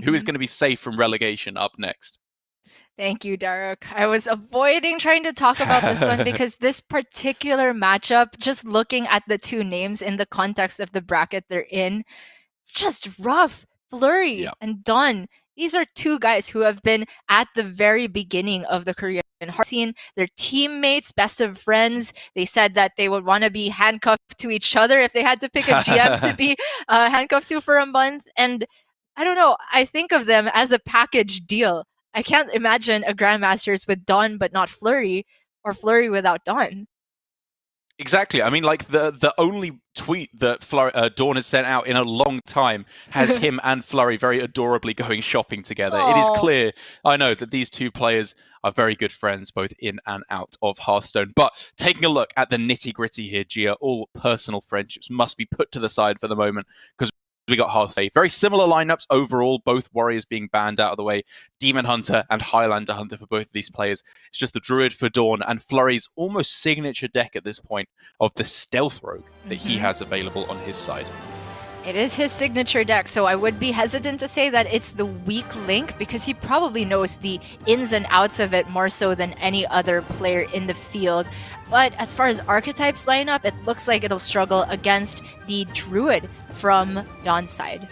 Who is going to be safe from relegation up next? Thank you, Derek. I was avoiding trying to talk about this one because this particular matchup, just looking at the two names in the context of the bracket they're in, it's just rough. Flurry and DawN. These are two guys who have been at the very beginning of the Korean Hearthstone scene. They're teammates, best of friends. They said that they would want to be handcuffed to each other if they had to pick a GM to be handcuffed to for a month. And I don't know, I think of them as a package deal. I can't imagine a Grandmasters with DawN but not Flurry, or Flurry without DawN. Exactly. I mean, like the only tweet that DawN has sent out in a long time has him and Flurry very adorably going shopping together. Aww. It is clear, I know, that these two players are very good friends, both in and out of Hearthstone. But taking a look at the nitty-gritty here, Gia, all personal friendships must be put to the side for the moment, because we got Hearthstone. Very similar lineups overall, both warriors being banned out of the way. Demon Hunter and Highlander Hunter for both of these players. It's just the Druid for DawN and Flurry's almost signature deck at this point of the Stealth Rogue that he has available on his side. It is his signature deck, so I would be hesitant to say that it's the weak link because he probably knows the ins and outs of it more so than any other player in the field. But as far as archetypes line up, it looks like it'll struggle against the Druid from DawN's side.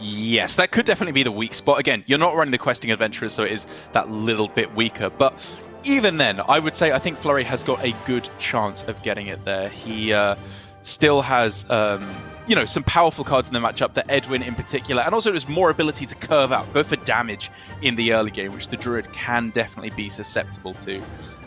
Yes, that could definitely be the weak spot. Again, you're not running the Questing Adventurers, so it is that little bit weaker. But even then, I would say I think Flurry has got a good chance of getting it there. He still has some powerful cards in the matchup, the Edwin in particular, and also there's more ability to curve out, go for damage in the early game, which the Druid can definitely be susceptible to.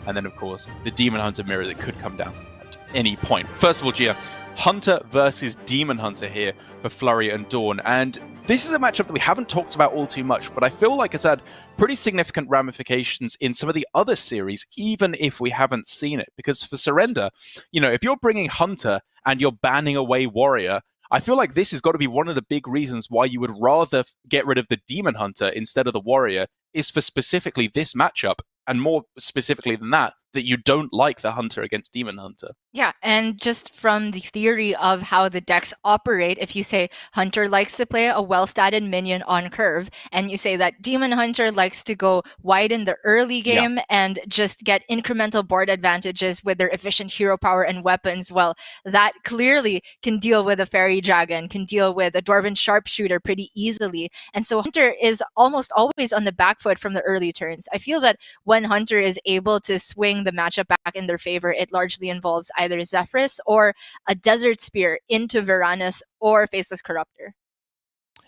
And then, of course, the Demon Hunter mirror that could come down at any point. First of all, Gia, Hunter versus Demon Hunter here for Flurry and DawN. And this is a matchup that we haven't talked about all too much, but I feel like it's had pretty significant ramifications in some of the other series, even if we haven't seen it. Because for Surrender, if you're bringing Hunter and you're banning away Warrior, I feel like this has got to be one of the big reasons why you would rather get rid of the Demon Hunter instead of the Warrior, is for specifically this matchup, and more specifically than that you don't like the Hunter against Demon Hunter. Yeah, and just from the theory of how the decks operate, if you say Hunter likes to play a well-statted minion on curve, and you say that Demon Hunter likes to go wide in the early game and just get incremental board advantages with their efficient hero power and weapons, well, that clearly can deal with a Fairy Dragon, can deal with a Dwarven Sharpshooter pretty easily. And so Hunter is almost always on the back foot from the early turns. I feel that when Hunter is able to swing the matchup back in their favor, it largely involves either Zephrys or a Desert Spear into Varanus or Faceless Corruptor.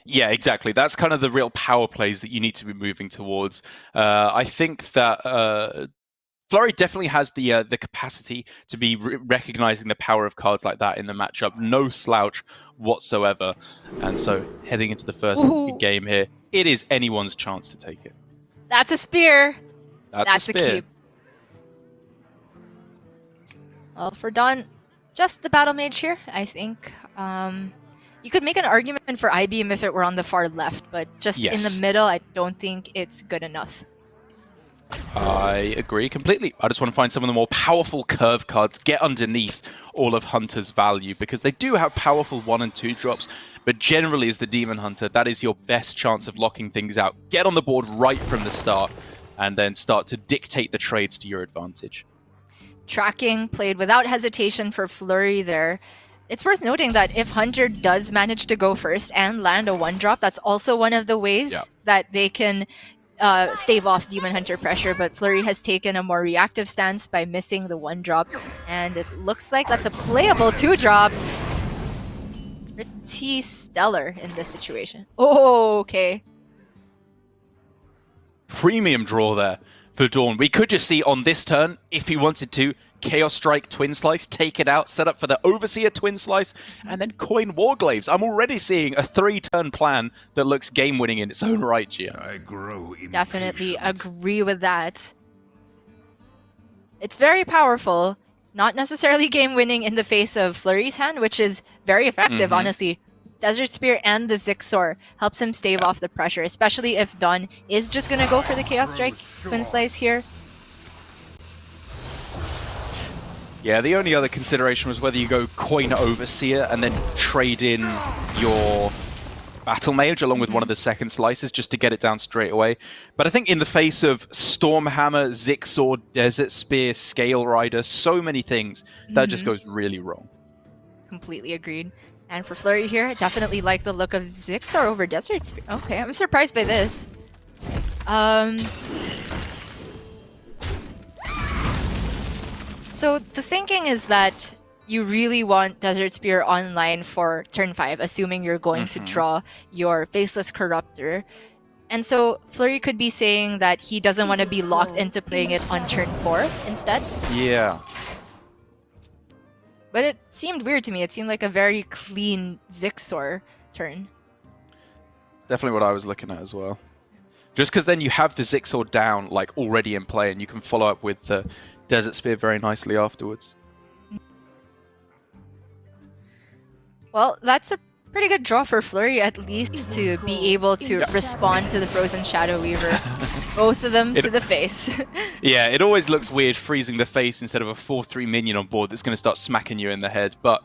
Yeah, exactly. That's kind of the real power plays that you need to be moving towards. I think that Flurry definitely has the capacity to be recognizing the power of cards like that in the matchup. No slouch whatsoever. And so heading into the first game here, it is anyone's chance to take it. That's a spear. That's a spear. Keep. Well, for DawN, just the Battle Mage here, I think. You could make an argument for I-Beam if it were on the far left, but just in the middle, I don't think it's good enough. I agree completely. I just want to find some of the more powerful curve cards, get underneath all of Hunter's value, because they do have powerful 1 and 2 drops, but generally as the Demon Hunter, that is your best chance of locking things out. Get on the board right from the start, and then start to dictate the trades to your advantage. Tracking played without hesitation for Flurry there. It's worth noting that if Hunter does manage to go first and land a 1-drop, that's also one of the ways that they can stave off Demon Hunter pressure, but Flurry has taken a more reactive stance by missing the 1-drop, and it looks like that's a playable 2-drop. Pretty stellar in this situation. Oh, okay. Premium draw there for DawN. We could just see on this turn, if he wanted to, Chaos Strike Twin Slice, take it out, set up for the Overseer Twin Slice, and then coin Warglaives. I'm already seeing a 3-turn plan that looks game-winning in its own right, Gia. I grow impatient. Definitely agree with that. It's very powerful, not necessarily game-winning in the face of Flurry's hand, which is very effective, honestly. Desert Spear and the Zixor helps him stave off the pressure, especially if DawN is just going to go for the Chaos Strike Twin Slice here. Yeah, the only other consideration was whether you go coin Overseer and then trade in your Battle Mage along with one of the second slices just to get it down straight away. But I think in the face of Stormhammer, Zigzor, Desert Spear, Scale Rider, so many things, that just goes really wrong. Completely agreed. And for Flurry here, I definitely like the look of Zigzor over Desert Spear. Okay, I'm surprised by this. So the thinking is that you really want Desert Spear online for turn 5, assuming you're going to draw your Faceless Corruptor. And so Flurry could be saying that he doesn't want to be locked into playing it on turn 4 instead. Yeah. But it seemed weird to me. It seemed like a very clean Zigzor turn. Definitely what I was looking at as well. Just because then you have the Zigzor down like already in play, and you can follow up with the Desert Spear very nicely afterwards. Well, that's a pretty good draw for Flurry, at least, to be able to respond to the Frozen Shadow Weaver. Both of them to the face. Yeah, it always looks weird freezing the face instead of a 4-3 minion on board that's going to start smacking you in the head. But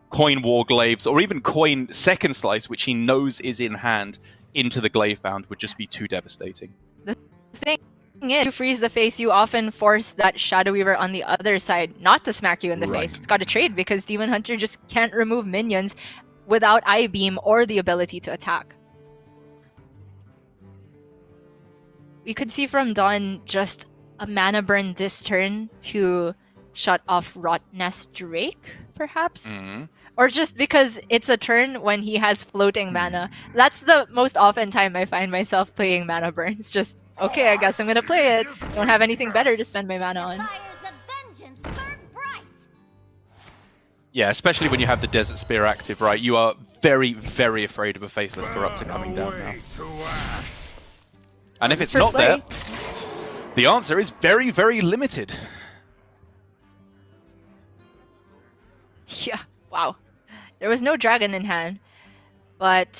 coin Warglaives, or even coin Second Slice, which he knows is in hand, into the Glavebound would just be too devastating. The thing is, you freeze the face, you often force that Shadow Weaver on the other side not to smack you in the face. It's got to trade because Demon Hunter just can't remove minions without Eye Beam or the ability to attack. We could see from DawN just a mana burn this turn to shut off Rotnest Drake, perhaps? Or just because it's a turn when he has floating mana. That's the most often time I find myself playing mana burn. It's just, okay, I guess I'm gonna play it. Don't have anything better to spend my mana on. Yeah, especially when you have the Desert Spear active, right? You are very, very afraid of a Faceless Corruptor coming down now. And if it's not there, the answer is very, very limited. Yeah, wow. There was no dragon in hand, but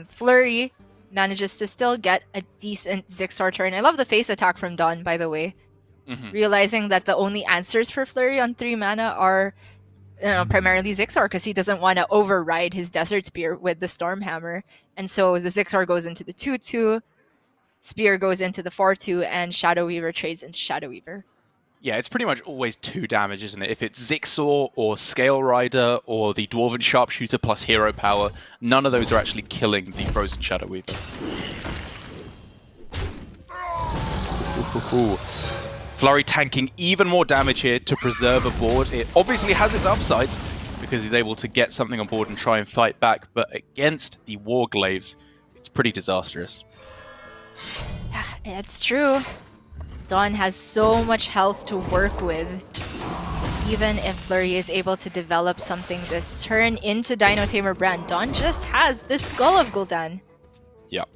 Flurry manages to still get a decent Zigzor turn. I love the face attack from DawN, by the way. Realizing that the only answers for Flurry on 3 mana are primarily Zigzor, because he doesn't want to override his Desert Spear with the Stormhammer. And so the Zigzor goes into the 2-2, Spear goes into the 4-2, and Shadow Weaver trades into Shadow Weaver. Yeah, it's pretty much always 2 damage, isn't it? If it's Zigzor or Scale Rider or the Dwarven Sharpshooter plus Hero Power, none of those are actually killing the Frozen Shadow Weaver. Flurry tanking even more damage here to preserve a board. It obviously has its upsides because he's able to get something on board and try and fight back, but against the Warglaives, it's pretty disastrous. Yeah, it's true. DawN has so much health to work with. Even if Flurry is able to develop something this turn into Dino Tamer Brand, DawN just has the Skull of Gul'dan. Yep.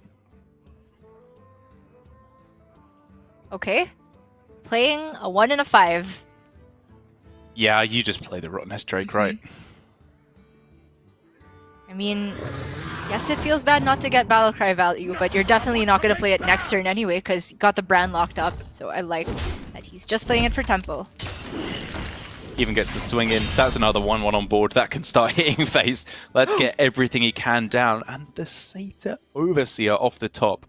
Okay. Playing a 1 and a 5. Yeah, you just play the Rotnest Drake, right? I mean, yes, it feels bad not to get Battlecry value, but you're definitely not going to play it next turn anyway, because you got the brand locked up. So I like that he's just playing it for tempo. Even gets the swing in. That's another 1-1 on board. That can start hitting face. Let's get everything he can down. And the Satyr Overseer off the top.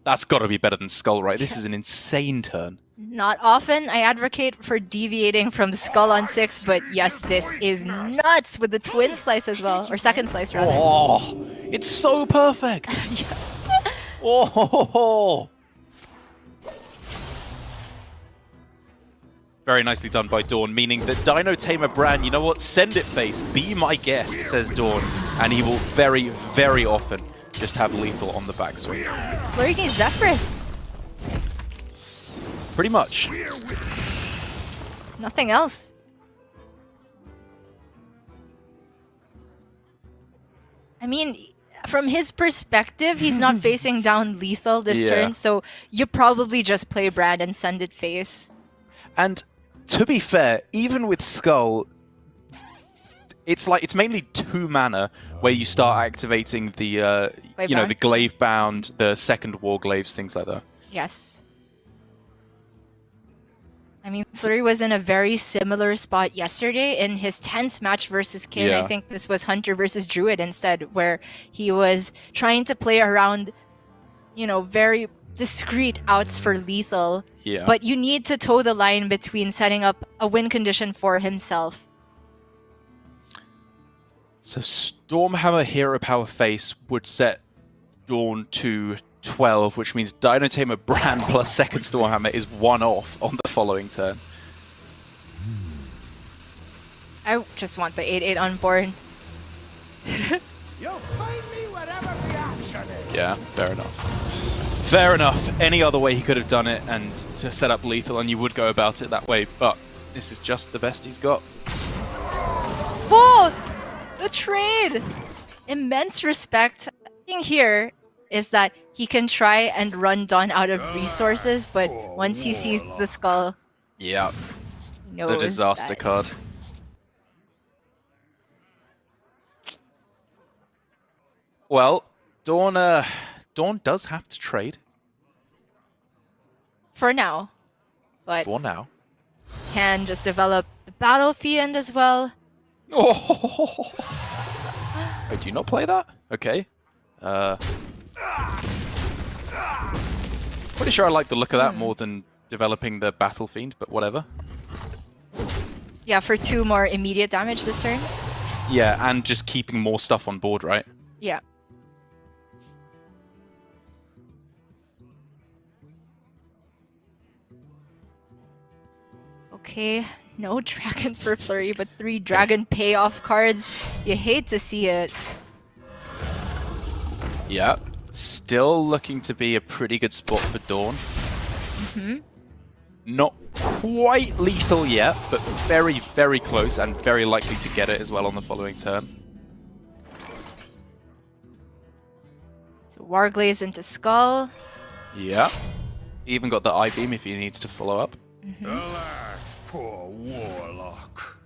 That's got to be better than Skull, right? This is an insane turn. Not often I advocate for deviating from Skull on 6, but yes, this is nuts with the twin slice as well, or second slice rather. Oh, it's so perfect. Oh, very nicely done by DawN, meaning that Dino Tamer Brand, you know what? Send it face, be my guest, says DawN, and he will very, very often just have lethal on the backswing. Flurry needs Zephyrus. Pretty much. There's nothing else. I mean, from his perspective, he's not facing down lethal this turn, so you probably just play Brand and send it face. And to be fair, even with Skull, it's mainly 2 mana where you start activating the the Glavebound, the second Warglaives, things like that. Yes. I mean, Flurry was in a very similar spot yesterday in his 10th match versus Kin. Yeah. I think this was Hunter versus Druid instead, where he was trying to play around, very discreet outs for lethal. Yeah. But you need to toe the line between setting up a win condition for himself. So Stormhammer Hero Power Face would set DawN to 12, which means Dino Tamer Brand plus second Stormhammer is 1 off on the following turn. I just want the 8/8 on board. You'll find me wherever the action is. Yeah, fair enough. Fair enough. Any other way he could have done it and to set up lethal, and you would go about it that way, but this is just the best he's got. Oh! The trade! Immense respect. The thing here is that he can try and run DawN out of resources, but once he sees the skull, Yeah, he knows the disaster that. card. Well, DawN does have to trade For now. But for now. can just develop the Battle Fiend as well. Oh! Wait, do you not play that? Okay. Pretty sure I like the look of that more than developing the Battle Fiend, but whatever. Yeah, for 2 more immediate damage this turn. Yeah, and just keeping more stuff on board, right? Yeah. Okay, no dragons for Flurry, but 3 dragon payoff cards. You hate to see it. Yeah. Still looking to be a pretty good spot for DawN. Not quite lethal yet, but very, very close and very likely to get it as well on the following turn. So Warglaze into Skull. Yeah. Even got the I-beam if he needs to follow up. Alas, poor warlock.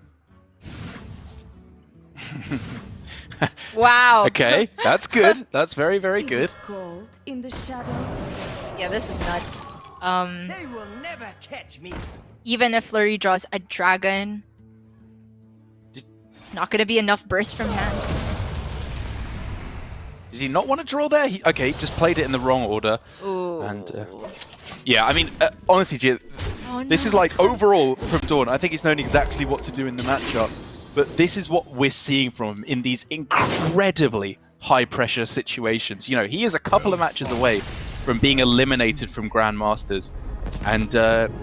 Wow. Okay, that's good. That's very, very Is good. it gold in the shadows? Yeah, this is nuts. They will never catch me. Even if Flurry draws a dragon, not gonna be enough burst from hand. Did he not want to draw there? Okay, just played it in the wrong order. Ooh. And yeah, I mean, honestly, Gia, this is like overall from DawN. I think he's known exactly what to do in the matchup, but this is what we're seeing from him in these incredibly high-pressure situations. You know, he is a couple of matches away from being eliminated from Grandmasters, and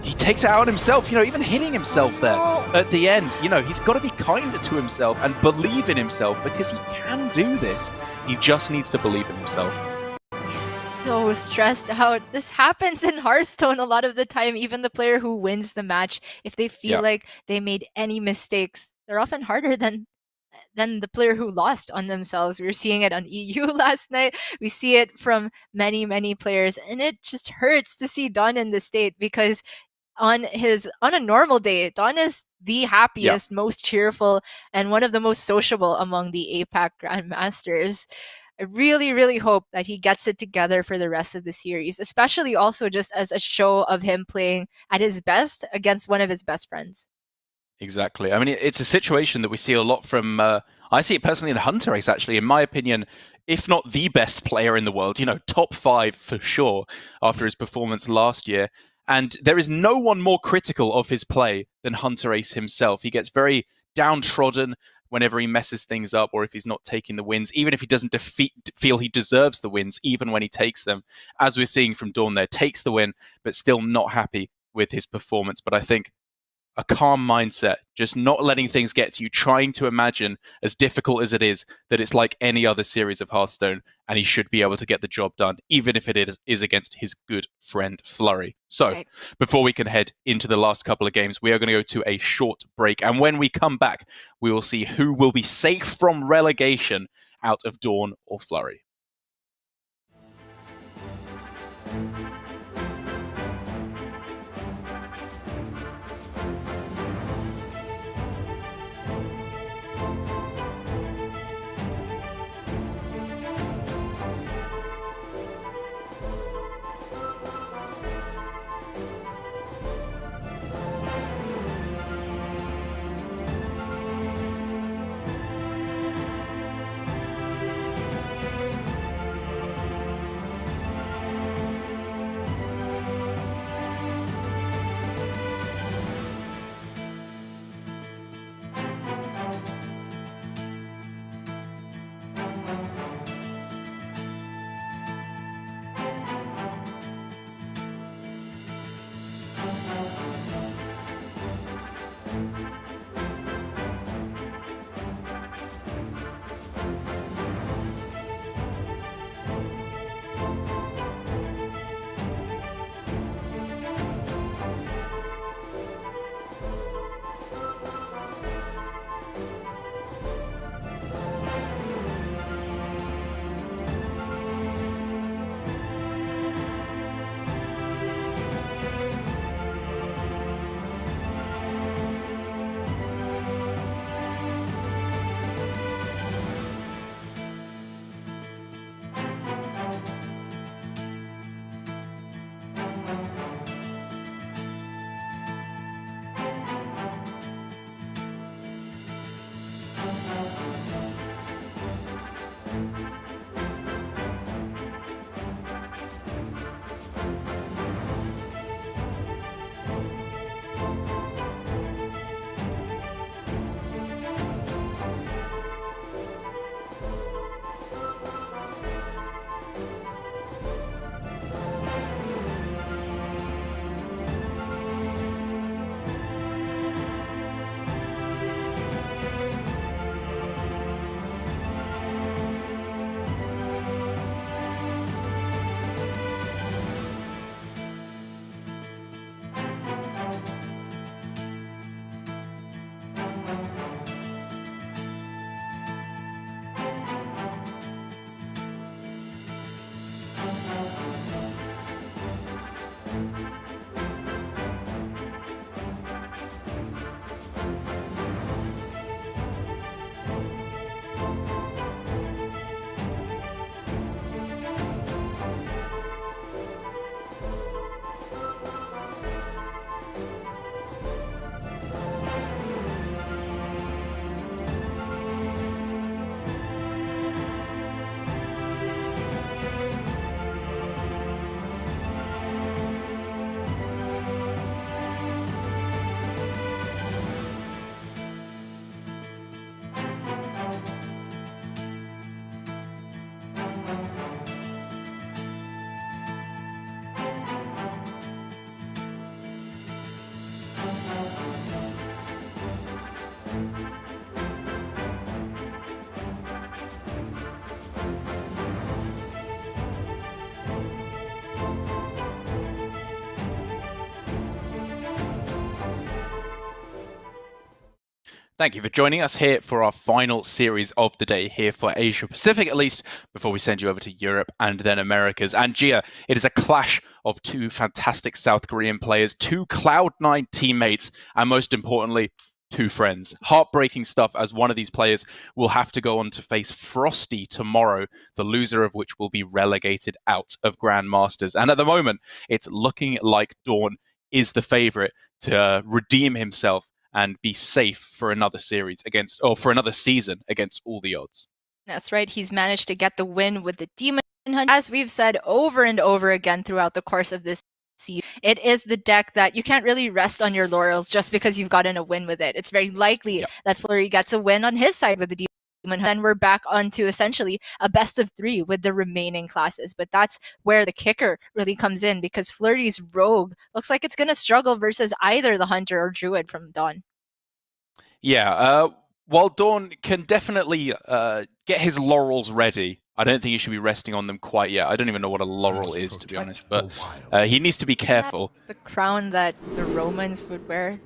he takes it out on himself. You know, even hitting himself there at the end. You know, he's got to be kinder to himself and believe in himself because he can do this. He just needs to believe in himself. So stressed out. This happens in Hearthstone a lot of the time. Even the player who wins the match, if they feel like they made any mistakes, they're often harder than the player who lost on themselves. We were seeing it on EU last night. We see it from many, many players, and it just hurts to see DawN in this state because on a normal day, DawN is the happiest, most cheerful, and one of the most sociable among the APAC Grandmasters. I really, really hope that he gets it together for the rest of the series, especially also just as a show of him playing at his best against one of his best friends. Exactly. I mean, it's a situation that we see a lot from... I see it personally in Hunter Race, actually. In my opinion, if not the best player in the world, you know, top 5 for sure after his performance last year. And there is no one more critical of his play than Hunter Race himself. He gets very downtrodden whenever he messes things up or if he's not taking the wins, even if he doesn't feel he deserves the wins, even when he takes them. As we're seeing from DawN there, takes the win, but still not happy with his performance. But I think a calm mindset, just not letting things get to you, trying to imagine, as difficult as it is, that it's like any other series of Hearthstone, and he should be able to get the job done, even if it is against his good friend Flurry. So, before we can head into the last couple of games, we are going to go to a short break, and when we come back, we will see who will be safe from relegation out of DawN or Flurry. Thank you for joining us here for our final series of the day here for Asia Pacific, at least, before we send you over to Europe and then Americas. And Gia, it is a clash of two fantastic South Korean players, two Cloud9 teammates, and most importantly, two friends. Heartbreaking stuff, as one of these players will have to go on to face Frosty tomorrow, the loser of which will be relegated out of Grandmasters. And at the moment, it's looking like DawN is the favorite to redeem himself and be safe for another series against, or for another season against all the odds. That's right. He's managed to get the win with the Demon Hunt. As we've said over and over again throughout the course of this season, it is the deck that you can't really rest on your laurels just because you've gotten a win with it. It's very likely that Flurry gets a win on his side with the Demon Hunt. Then we're back onto essentially a best of 3 with the remaining classes. But that's where the kicker really comes in, because Flurry's Rogue looks like it's going to struggle versus either the Hunter or Druid from DawN. Yeah, while DawN can definitely get his laurels ready, I don't think he should be resting on them quite yet. I don't even know what a laurel is, to be honest, but he needs to be careful. The crown that the Romans would wear?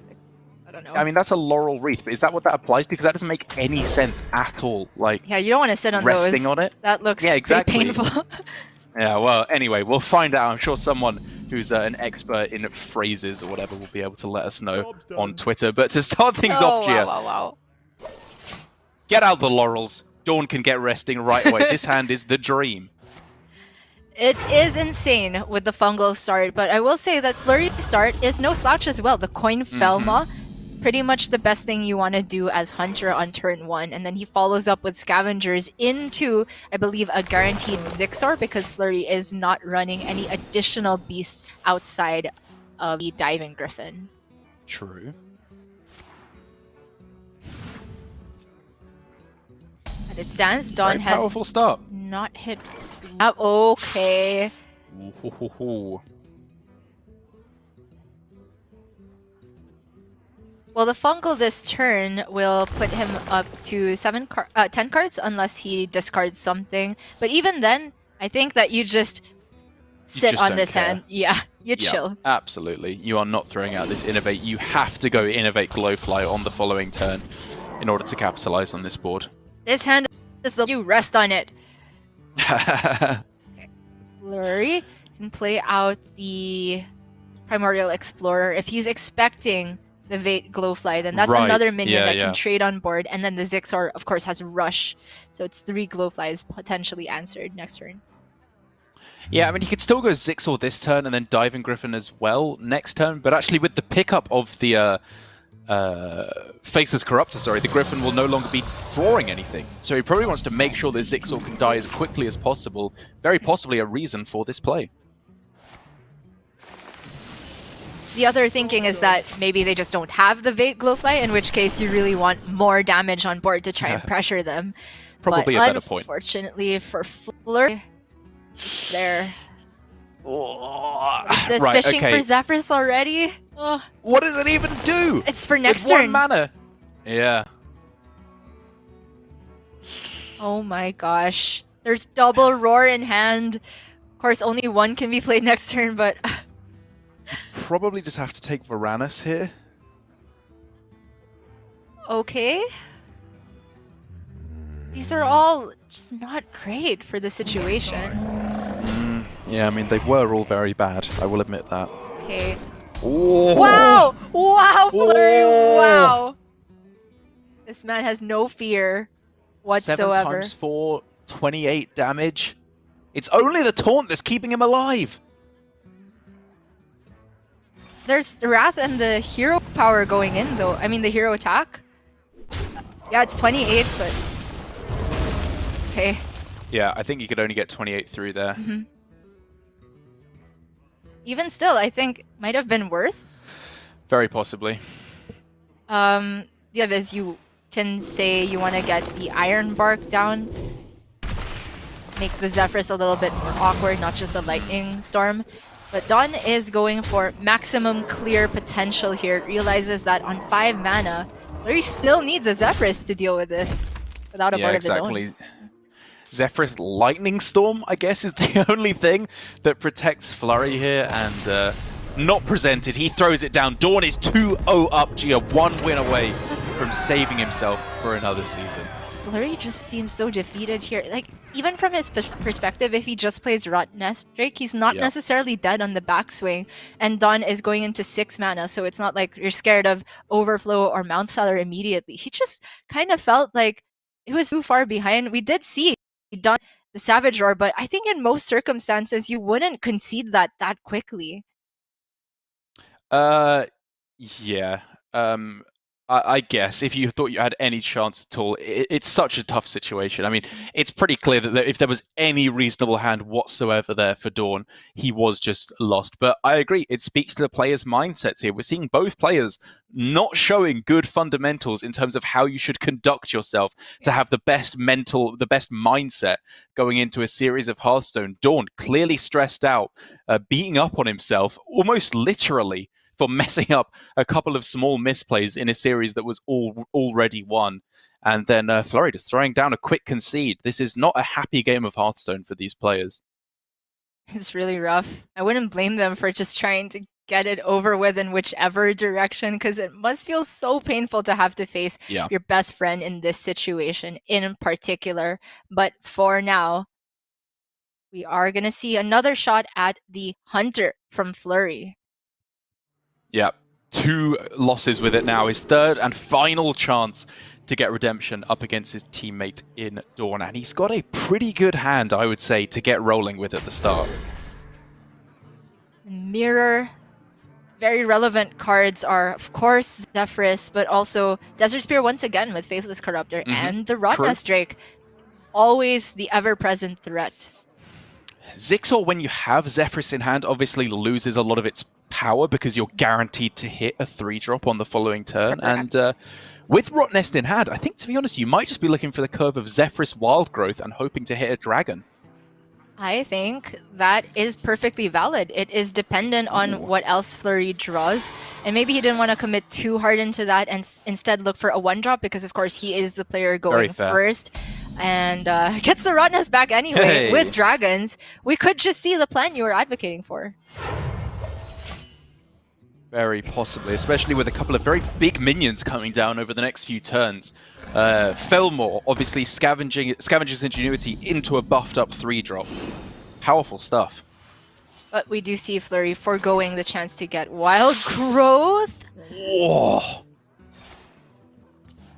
I don't know. I mean, that's a laurel wreath, but is that what that applies to? Because that doesn't make any sense at all. Like, yeah, you don't want to sit on resting those. on it. That looks exactly. pretty painful. Yeah, well, anyway, we'll find out. I'm sure someone who's an expert in phrases or whatever will be able to let us know on Twitter. But to start things off, Gia, wow. Get out the laurels. DawN can get resting right away. This hand is the dream. It is insane with the fungal start, but I will say that Flurry's start is no slouch as well. The coin Felma, pretty much the best thing you want to do as Hunter on turn 1, and then he follows up with Scavengers into, I believe, a guaranteed Zixor, because Flurry is not running any additional beasts outside of the Diving Griffin. True. As it stands, DawN has powerful start. Not hit. Okay. Ooh. Well, the fungal this turn will put him up to 10 cards unless he discards something. But even then, I think that you just sit just on don't this care. hand. Yeah, you chill. Absolutely. You are not throwing out this Innovate. You have to go Innovate Glowfly on the following turn in order to capitalize on this board. This hand is the you rest on it. Okay. Flurry can play out the Primordial Explorer. If he's expecting the Vate Glowfly, then that's another minion that can trade on board. And then the Zixor, of course, has Rush. So it's 3 Glowflies potentially answered next turn. Yeah, I mean, he could still go Zixor this turn and then Diving Griffin as well next turn. But actually, with the pickup of the Faceless Corruptor, the Griffin will no longer be drawing anything. So he probably wants to make sure that Zixor can die as quickly as possible. Very possibly a reason for this play. The other thinking is that maybe they just don't have the Vate Glowfly, in which case you really want more damage on board to try and pressure them. Probably but a better point. Unfortunately for Flurry, there. Oh, Is this fishing for Zephrys already? Oh. What does it even do? It's for next With turn. 1 mana. Yeah. Oh my gosh. There's double Roar in hand. Of course, only 1 can be played next turn, but... Probably just have to take Varanus here. Okay. These are all just not great for the situation. Yeah, I mean, they were all very bad. I will admit that. Okay. Oh. Wow! Wow, Flurry! Oh. Wow! This man has no fear whatsoever. 7 times 4, 28 damage. It's only the taunt that's keeping him alive. There's the Wrath and the hero power going in, though. I mean, the hero attack. Yeah, it's 28, but... Okay. Yeah, I think you could only get 28 through there. Even still, I think might have been worth. Very possibly. The other is you can say you want to get the Iron Bark down. Make the Zephrys a little bit more awkward, not just a Lightning Storm. But DawN is going for maximum clear potential here. It realizes that on 5 mana, Flurry still needs a Zephrys to deal with this without a board of his own. Zephyrus Lightning Storm, I guess, is the only thing that protects Flurry here, and not presented. He throws it down. DawN is 2-0 up, Gia, 1 win away from saving himself for another season. Flurry just seems so defeated here. Like, even from his perspective, if he just plays Rot Nest Drake, he's not necessarily dead on the backswing. And DawN is going into 6 mana, so it's not like you're scared of Overflow or Mount Seller immediately. He just kind of felt like it was too far behind. We did see DawN the Savage Roar, but I think in most circumstances, you wouldn't concede that quickly. Yeah. I guess if you thought you had any chance at all, it's such a tough situation. I mean, it's pretty clear that if there was any reasonable hand whatsoever there for DawN, he was just lost. But I agree, it speaks to the players' mindsets here. We're seeing both players not showing good fundamentals in terms of how you should conduct yourself to have the best mindset going into a series of Hearthstone. DawN clearly stressed out, beating up on himself, almost literally, for messing up a couple of small misplays in a series that was already won. And then Flurry just throwing down a quick concede. This is not a happy game of Hearthstone for these players. It's really rough. I wouldn't blame them for just trying to get it over with in whichever direction, because it must feel so painful to have to face your best friend in this situation in particular. But for now, we are going to see another shot at the Hunter from Flurry. Yeah, 2 losses with it now. His third and final chance to get redemption up against his teammate in DawN. And he's got a pretty good hand, I would say, to get rolling with at the start. Mirror. Very relevant cards are, of course, Zephrys, but also Desert Spear once again with Faithless Corruptor and the Rot Nest Drake. Always the ever-present threat. Zixor, when you have Zephrys in hand, obviously loses a lot of its power because you're guaranteed to hit a 3-drop on the following turn. And with Rot Nest in hand, I think, to be honest, you might just be looking for the curve of Zephrys Wild Growth and hoping to hit a dragon. I think that is perfectly valid. It is dependent on what else Flurry draws. And maybe he didn't want to commit too hard into that and instead look for a 1-drop because, of course, he is the player going first. And gets the Rot Nest back anyway with dragons. We could just see the plan you were advocating for. Very possibly, especially with a couple of very big minions coming down over the next few turns. Felmore, obviously Scavenger's Ingenuity into a buffed up 3-drop. Powerful stuff. But we do see Flurry foregoing the chance to get Wild Growth. Whoa.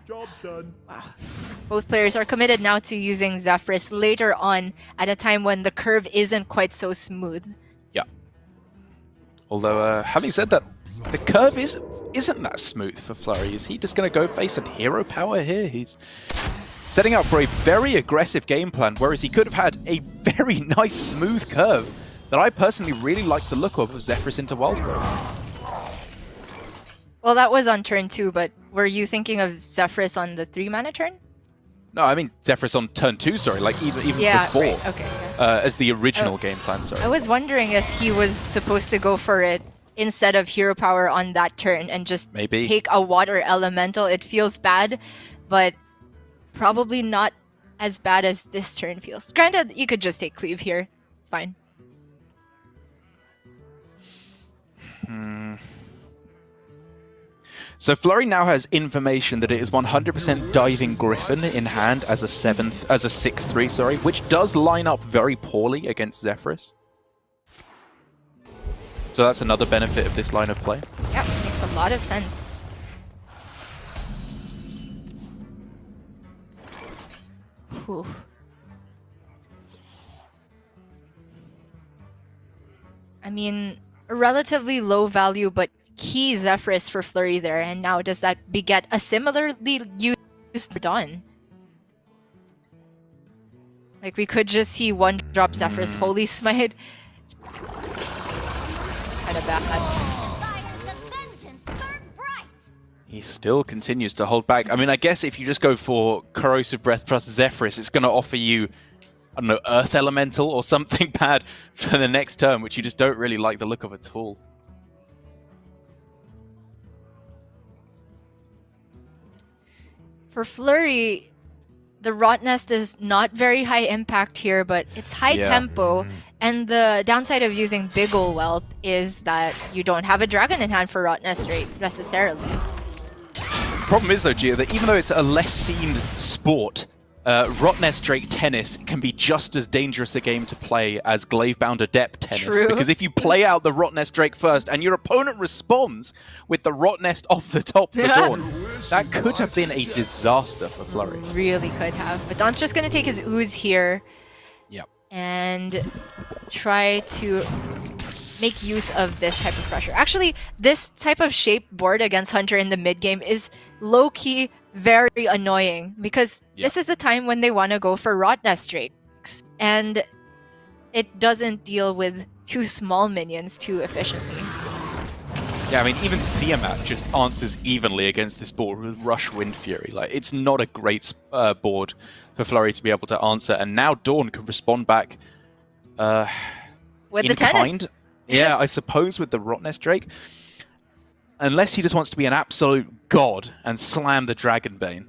Job's done. Wow. Both players are committed now to using Zephrys later on at a time when the curve isn't quite so smooth. Yeah. Although, having said that, the curve isn't that smooth for Flurry. Is he just going to go face a hero power here? He's setting up for a very aggressive game plan, whereas he could have had a very nice smooth curve that I personally really like the look of Zephrys into Wild Growth. Well, that was on turn 2, but were you thinking of Zephrys on the 3-mana turn? No, I mean Zephrys on turn 2, sorry, like even before. Right. Okay, as the original game plan, sorry. I was wondering if he was supposed to go for it instead of hero power on that turn and just take a water elemental. It feels bad, but probably not as bad as this turn feels. Granted, you could just take cleave here. It's fine. So Flurry now has information that it is 100% Diving Griffin in hand as a 6/3, sorry, which does line up very poorly against Zephrys. So that's another benefit of this line of play. Yep, makes a lot of sense. Whew. I mean, a relatively low value, but key Zephrys for Flurry there, and now does that beget a similarly used DawN? Like, we could just see 1-drop Zephrys Holy Smite. Kind of bad. He still continues to hold back. I mean, I guess if you just go for Corrosive Breath plus Zephrys, it's going to offer you, I don't know, Earth Elemental or something bad for the next turn, which you just don't really like the look of at all. For Flurry, the Rot Nest is not very high impact here, but it's high tempo. And the downside of using Big Ol' Whelp is that you don't have a dragon in hand for Rot Nest right necessarily. problem is though, Gia, that even though it's a less seen sport, Rotnest Drake tennis can be just as dangerous a game to play as Glavebound Adept tennis. True. Because if you play out the Rotnest Drake first and your opponent responds with the Rotnest off the top for DawN, that could have been a disaster for Flurry. Really could have. But DawN's just going to take his ooze here. Yep. And try to make use of this type of pressure. Actually, this type of shape board against Hunter in the mid game is low-key very annoying because this is the time when they want to go for Rotnest Drakes, and it doesn't deal with too small minions too efficiently. Yeah, I mean, even Siamat just answers evenly against this board with Rush Wind Fury. Like, it's not a great board for Flurry to be able to answer, and now DawN can respond back With in the tennis. kind. Yeah, I suppose with the Rotnest Drake. Unless he just wants to be an absolute god and slam the Dragonbane.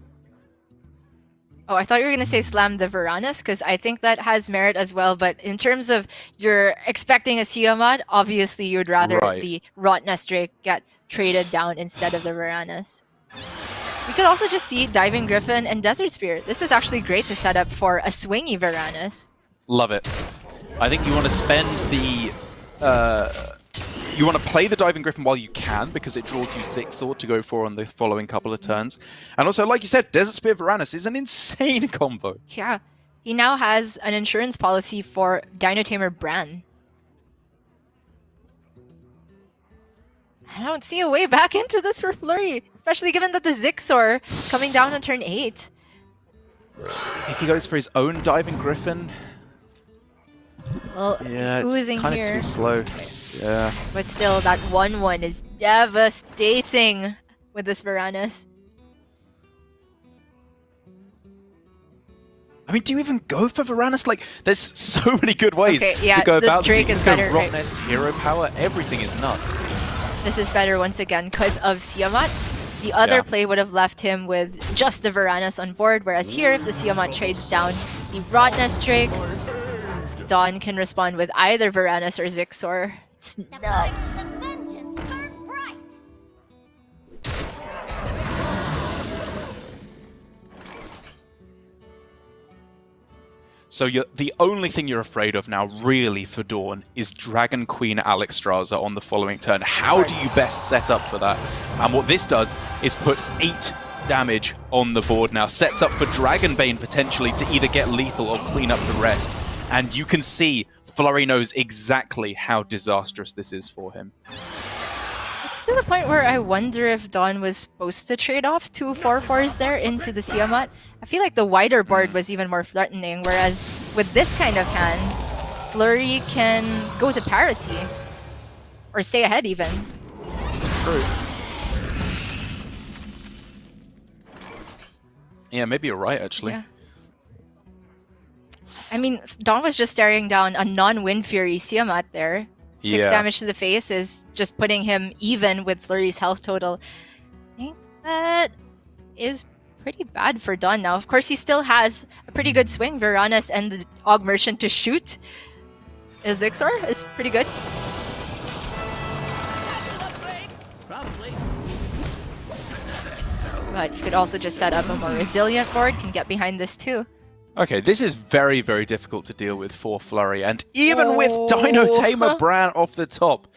Oh, I thought you were going to say slam the Varanus, because I think that has merit as well. But in terms of you're expecting a Siamat, obviously you would rather the Rotnest Drake get traded down instead of the Varanus. We could also just see Diving Griffin and Desert Spear. This is actually great to set up for a swingy Varanus. Love it. I think you want to spend the... you want to play the Diving Griffin while you can, because it draws you 6 sword to go for on the following couple of turns. And also, like you said, Desert Spear Varanus is an insane combo. Yeah, he now has an insurance policy for Dino Tamer Bran. I don't see a way back into this for Flurry, especially given that the Zixor is coming down on turn 8. If he goes for his own Diving Griffin... Well, yeah, it's oozing it's kind of here. too slow. Yeah. But still, that 1-1 is devastating with this Varanus. I mean, do you even go for Varanus? Like, there's so many good ways to go the about Drake this. is You can better, go right? Rotnest, Hero Power, everything is nuts. This is better once again because of Siamat. The other play would have left him with just the Varanus on board, whereas here, if the Siamat trades down the Rotnest Drake, DawN can respond with either Varanus or Zixor. It's nuts. So the only thing you're afraid of now, really, for DawN is Dragon Queen Alexstrasza on the following turn. How do you best set up for that? And what this does is put 8 damage on the board now. Sets up for Dragonbane potentially to either get lethal or clean up the rest. And you can see Flurry knows exactly how disastrous this is for him. It's to the point where I wonder if DawN was supposed to trade off 2 4/4s there into the Siamat. I feel like the wider board was even more threatening, whereas with this kind of hand, Flurry can go to parity. Or stay ahead even. It's true. Yeah, maybe you're right, actually. Yeah. I mean, DawN was just staring down a non-Wind Fury Siamat there. 6 damage to the face is just putting him even with Flurry's health total. I think that is pretty bad for DawN now. Of course, he still has a pretty good swing. Varanus and the Og Merchant to shoot. Zixor is pretty good. But he could also just set up a more resilient board, can get behind this too. Okay, this is very, very difficult to deal with for Flurry, and even with Dino Tamer Bran off the top,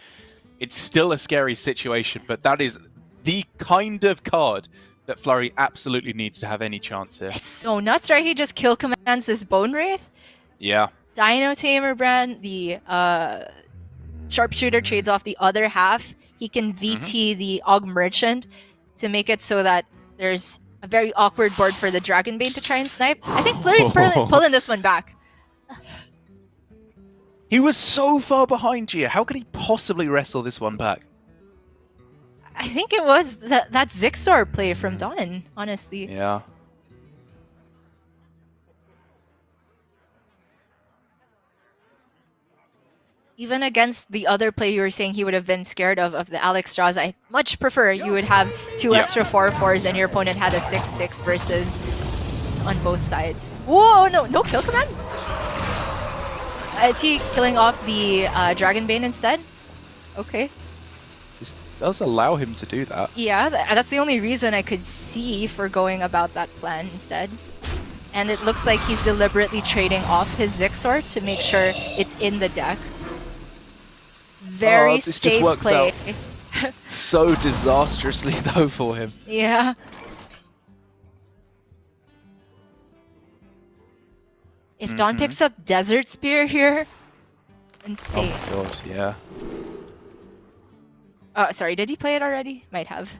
it's still a scary situation, but that is the kind of card that Flurry absolutely needs to have any chance here. It's so nuts, right? He just kill commands this Bone Wraith. Yeah. Dino Tamer Bran, the Sharpshooter trades off the other half. He can VT the Og Merchant to make it so that there's a very awkward board for the Dragonbane to try and snipe. I think Flurry's pulling this one back. He was so far behind Gia. How could he possibly wrestle this one back? I think it was that Zixor play from DawN, honestly. Yeah. Even against the other play you were saying he would have been scared of the Alexstrasza, I much prefer you would have 2 extra 4/4s and your opponent had a 6/6 versus on both sides. Whoa, no kill command? Is he killing off the Dragonbane instead? Okay. This does allow him to do that. Yeah, that's the only reason I could see for going about that plan instead. And it looks like he's deliberately trading off his Zixor to make sure it's in the deck. Very this safe just works play. out so disastrously though for him. Yeah. If DawN picks up Desert Spear here, insane. Oh my god, yeah. Oh, sorry, did he play it already? Might have.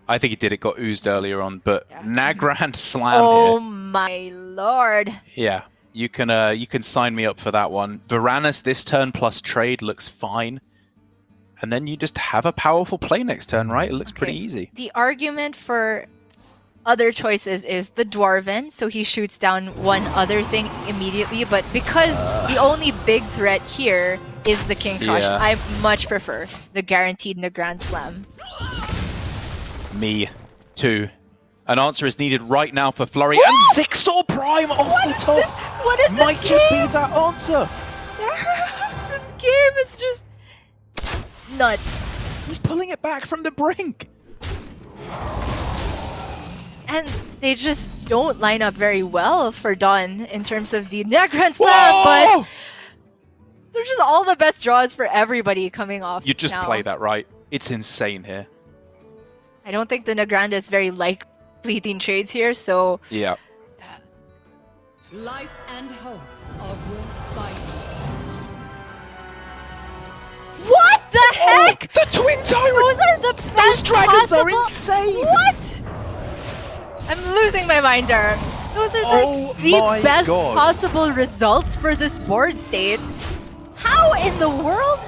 I think he did. It got oozed earlier on, but Yeah. Nagrand Slam Oh here. my lord. Yeah, you can sign me up for that one. Varanus this turn plus trade looks fine. And then you just have a powerful play next turn, right? It looks pretty easy. The argument for other choices is the Dwarven, so he shoots down one other thing immediately, but because the only big threat here is the King Crush, Yeah. I much prefer the guaranteed Grand Slam. Me too. An answer is needed right now for Flurry. And Zixor Prime off the top What is might this just be game? that answer. This game is just nuts. He's pulling it back from the brink. And they just don't line up very well for DawN in terms of the Grand Slam, but they're just all the best draws for everybody coming off. You just now. play that right. It's insane here. I don't think the Nagrand is very likely in trades here, so Yeah. Life and hope are worth fighting. what the heck? The Twin Tyrant! Those are the Those best dragons are possible- insane! What? I'm losing my mind there. Those are Oh the my best God. possible results for this board state. How in the world?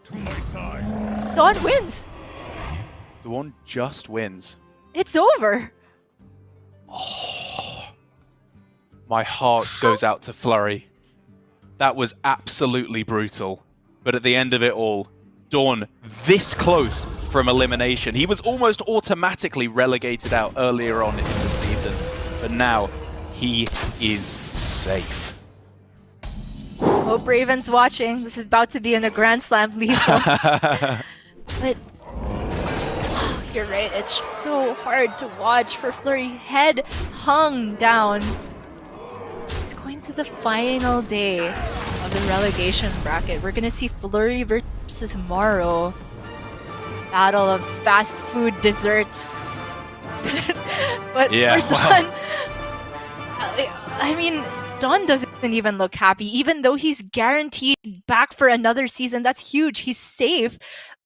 To my side. DawN wins. The one just wins. It's over. My heart goes out to Flurry. That was absolutely brutal. But at the end of it all, DawN this close from elimination. He was almost automatically relegated out earlier on in the season. But now, he is safe. Hope Raven's watching. This is about to be in a Grand Slam lethal. But you're right, it's so hard to watch for Flurry. Head hung down. It's going to the final day of the relegation bracket. We're gonna see Flurry versus Morrow. Battle of fast food desserts. But Yeah, for DawN, I mean, DawN doesn't even look happy, even though he's guaranteed back for another season. That's huge. He's safe,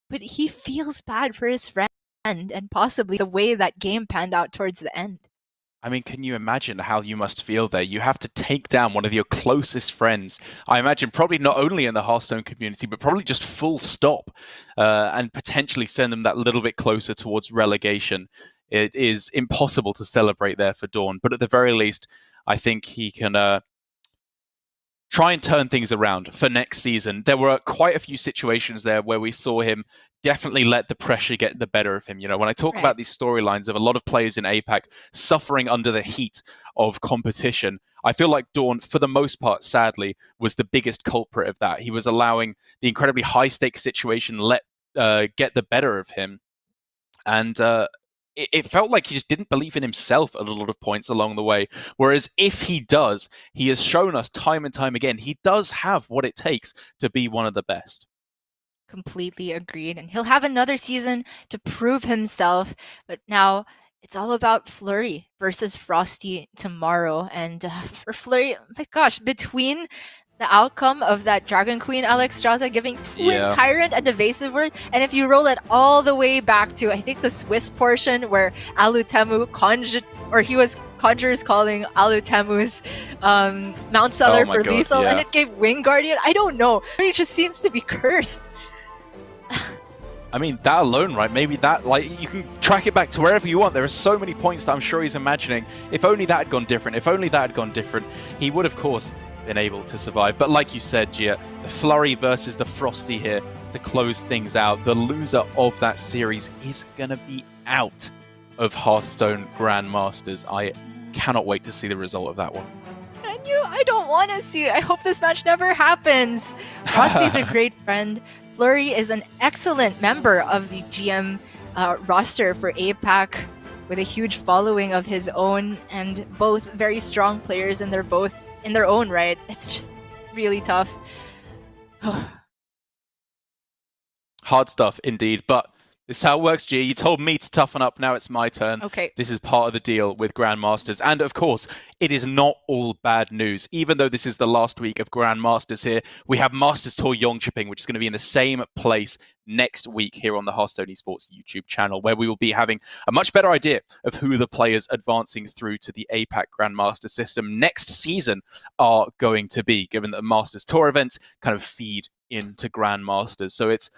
but he feels bad for his friend and possibly the way that game panned out towards the end. I mean, can you imagine how you must feel there? You have to take down one of your closest friends. I imagine probably not only in the Hearthstone community, but probably just full stop, and potentially send them that little bit closer towards relegation. It is impossible to celebrate there for DawN, but at the very least, I think he can try and turn things around for next season. There were quite a few situations there where we saw him definitely let the pressure get the better of him. You know, when I talk about these storylines of a lot of players in APAC suffering under the heat of competition, I feel like DawN, for the most part, sadly, was the biggest culprit of that. He was allowing the incredibly high-stakes situation get the better of him. And it felt like he just didn't believe in himself at a lot of points along the way. Whereas if he does, he has shown us time and time again, he does have what it takes to be one of the best. Completely agreed. And he'll have another season to prove himself. But now it's all about Flurry versus Frosty tomorrow. And for Flurry, oh my gosh, between the outcome of that Dragon Queen Alexstrasza giving Twin Tyrant a evasive word, and if you roll it all the way back to, I think, the Swiss portion where Alutemu Conjurer's calling Alutemu's Mount Seller for God, lethal, yeah. and it gave Wing Guardian. I don't know. It just seems to be cursed. I mean, that alone, right? Maybe that, like, you can track it back to wherever you want. There are so many points that I'm sure he's imagining. If only that had gone different, if only that had gone different, he would, of course, been able to survive. But like you said, Gia, the Flurry versus the Frosty here to close things out. The loser of that series is going to be out of Hearthstone Grandmasters. I cannot wait to see the result of that one. Can you? I don't want to see it. I hope this match never happens. Frosty's a great friend. Flurry is an excellent member of the GM roster for APAC with a huge following of his own, and both very strong players, and they're both in their own right. It's just really tough. Hard stuff indeed, but this is how it works, Gia. You told me to toughen up, now it's my turn. Okay. This is part of the deal with Grandmasters. And of course, it is not all bad news. Even though this is the last week of Grandmasters here, we have Masters Tour Yongchipping, which is going to be in the same place next week here on the Hearthstone Esports YouTube channel, where we will be having a much better idea of who the players advancing through to the APAC Grandmaster system next season are going to be, given that the Masters Tour events kind of feed into Grandmasters. So it's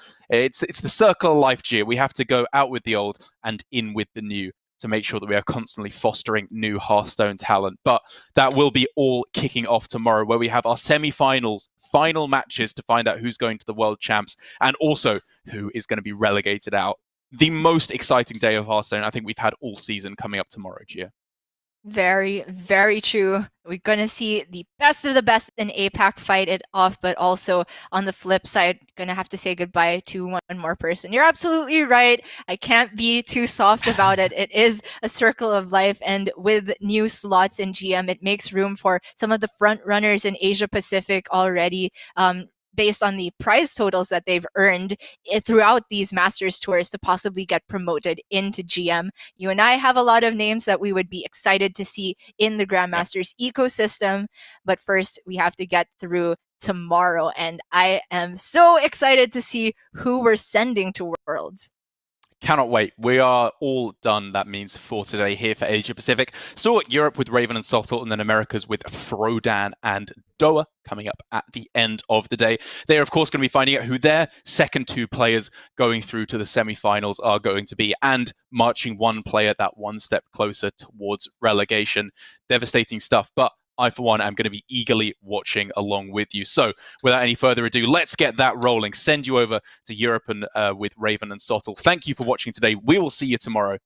the circle of life, Gia. We have to go out with the old and in with the new to make sure that we are constantly fostering new Hearthstone talent. But that will be all kicking off tomorrow, where we have our semi-finals, final matches to find out who's going to the World Champs and also who is going to be relegated out. The most exciting day of Hearthstone I think we've had all season coming up tomorrow, Gia. Very, very true. We're going to see the best of the best in APAC fight it off, but also on the flip side, going to have to say goodbye to one more person. You're absolutely right. I can't be too soft about it. It is a circle of life, and with new slots in GM, it makes room for some of the front runners in Asia Pacific already. Based on the prize totals that they've earned throughout these Masters tours to possibly get promoted into GM. You and I have a lot of names that we would be excited to see in the Grandmasters ecosystem. But first, we have to get through tomorrow. And I am so excited to see who we're sending to Worlds. Cannot wait. We are all done, that means, for today here for Asia Pacific. Still Europe with Raven and Sottle, and then Americas with Frodan and Doa coming up at the end of the day. They are, of course, going to be finding out who their second two players going through to the semi-finals are going to be, and marching one player that one step closer towards relegation. Devastating stuff, but I, for one, am going to be eagerly watching along with you. So, without any further ado, let's get that rolling. Send you over to Europe and with Raven and Sottle. Thank you for watching today. We will see you tomorrow.